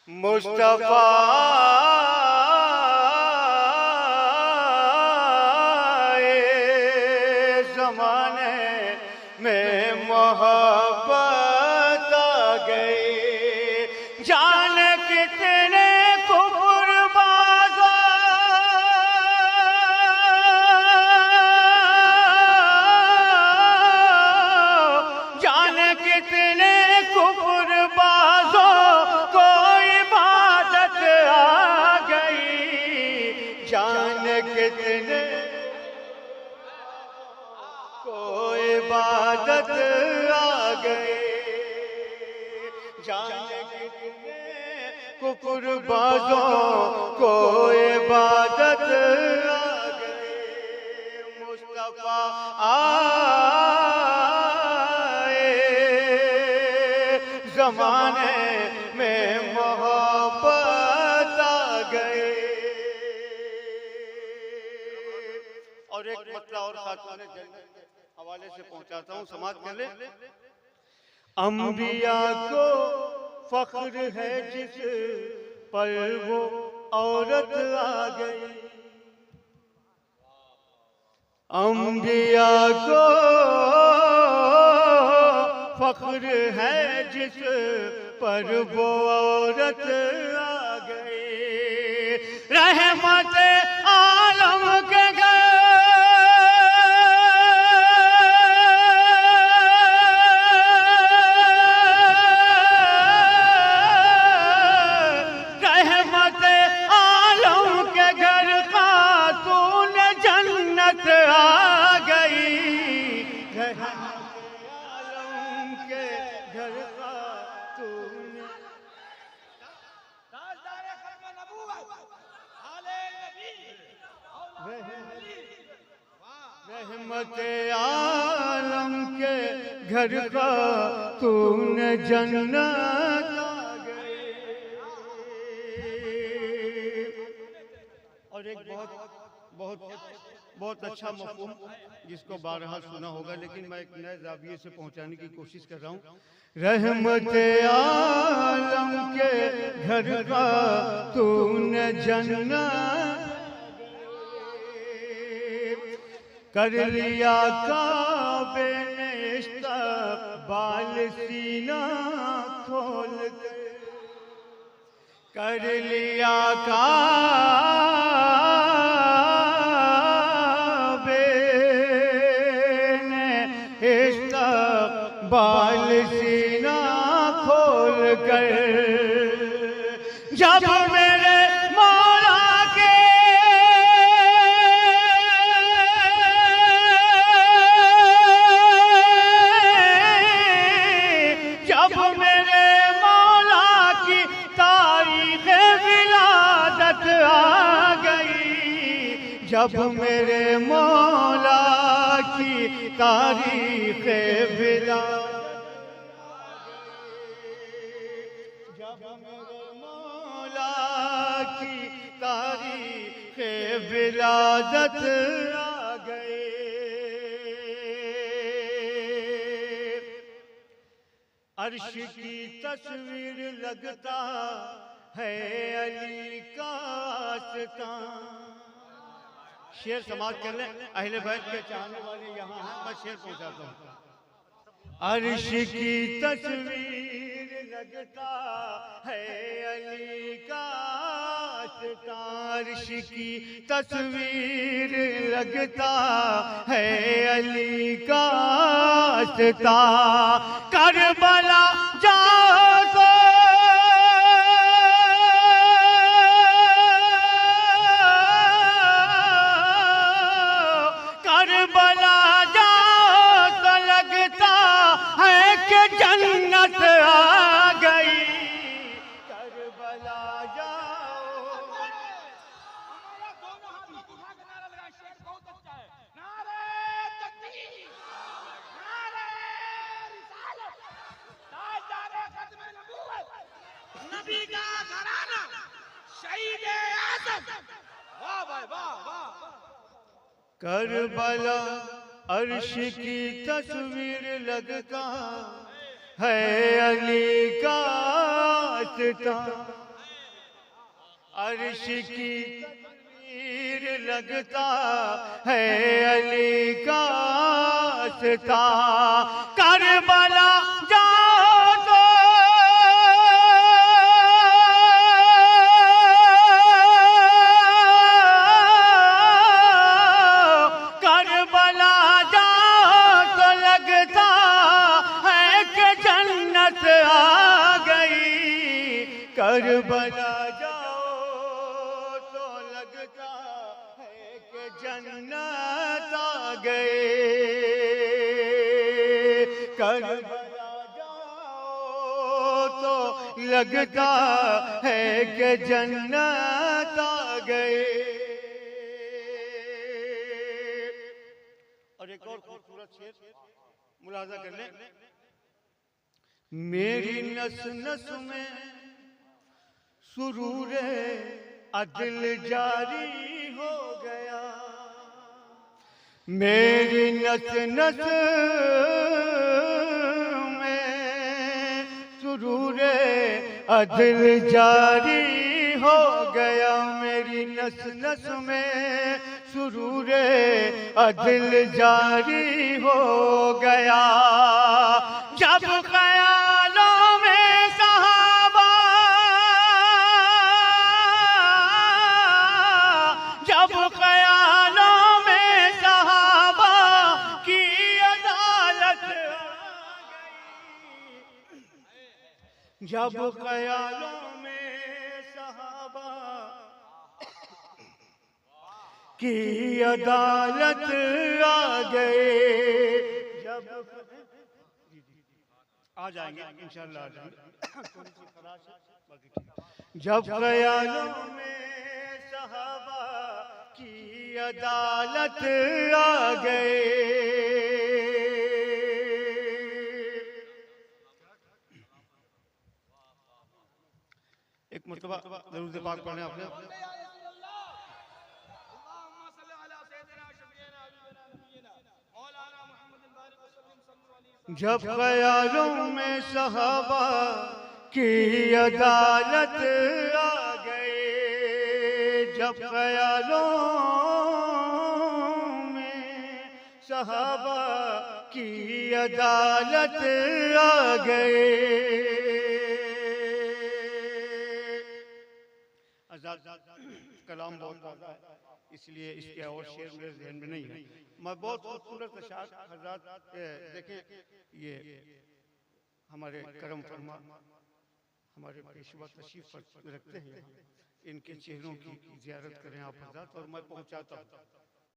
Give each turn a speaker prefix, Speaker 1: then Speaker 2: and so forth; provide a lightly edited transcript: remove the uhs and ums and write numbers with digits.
Speaker 1: मुस्तफा ज़माने में मोहब्बत आ गई। जान कितने कुर्बान जान कितने कुर्बानों को इबादत आ गई। जान कितने को इबादत आ गई। जान कितने कुर्बानों को इबादत आ गई। मुस्तफा ज़माने में मोहब्बत आ गई। और एक मतलब और खातून जन्नत के हवाले से पहुंचाता हूं, समाज कर ले। अंबिया को फख्र है जिस पर वो औरत आ गई। अंबिया को फख्र है जिस पर वो औरत आ गई। रहमत आलम के रहमत आलम के घर खातून जन्नत आ गई। घर खातून रहमत आलम के घर खातून जन्नत आ गई। और एक बहुत अच्छा मफ़हूम जिसको बारहा सुना होगा, लेकिन मैं एक नए ज़ाविये से पहुंचाने की कोशिश कर रहा हूँ। रहमत आलम के घर का तूने जन्नत कर लिया। काबे ने इस्तक़बाल सीना खोल कर लिया। बाल सीना खोल कर जब मेरे मौला के जब मेरे मौला की तारीख़ विलादत आ गई। जब मेरे मौला की तारीख़ विलादत की तारीख़ विलादत आ गए। अर्श की तस्वीर लगता है अली का आस्तां। शेर समाज कर ले, अहले बैत के चाहने वाले यहाँ हैं, मैं शेर पहुँचाता हूँ। अर्श की तस्वीर लगता है अली का आस्तां। अर्श की तस्वीर लगता है अली का आस्तां। करबला जाओ तो करबला जाओ तो लगता है कि जन्नत आ गई। करबला जाओ
Speaker 2: नबी का घराना शहीद आज़म। वाह भाई वाह वाह।
Speaker 1: करबला अर्श की तस्वीर लगता है अली का आस्था, अर्श की तस्वीर लगता है अली का आस्था। करबला जाओ तो करबला जाओ तो लगता है कि जन्नत आ गई, करबला जाओ तो लगता है कि जन्नत आ गई। और एक और खूबसूरत शेर मुलाजा कर लें। मेरी नस नस में सुरूर अदिल जारी हो गया, मेरी नस नस में सुरूर अदिल जारी हो गया, मेरी नस नस में सुरूर अदिल जारी हो गया। जब ख्यालों में सहाबा, जब ख्यालों में सहाबा की अदालत आ गई, जब ख्यालों में सहाबा की अदालत आ गए, जब आ जाएंगे इंशाअल्लाह, जब ख्यालों में सहाबा की अदालत आ गए। एक मरतबा दरूद पाक पढ़ें आपने। जब ख्यालों में सहाबा की अदालत आ गए, जब ख्यालों में सहाबा की अदालत आ गए। कलाम बहुत ज़्यादा है, इसलिए इसके और शेर मेरे जहन में नहीं है। मैं बहुत खूबसूरत अशार हज़रात देखें, ये हमारे करम फरमा हमारे पेशवा तशरीफ रखते हैं, इनके चेहरों की ज़ियारत करें आप हज़रात, और मैं पहुँचाता हूँ।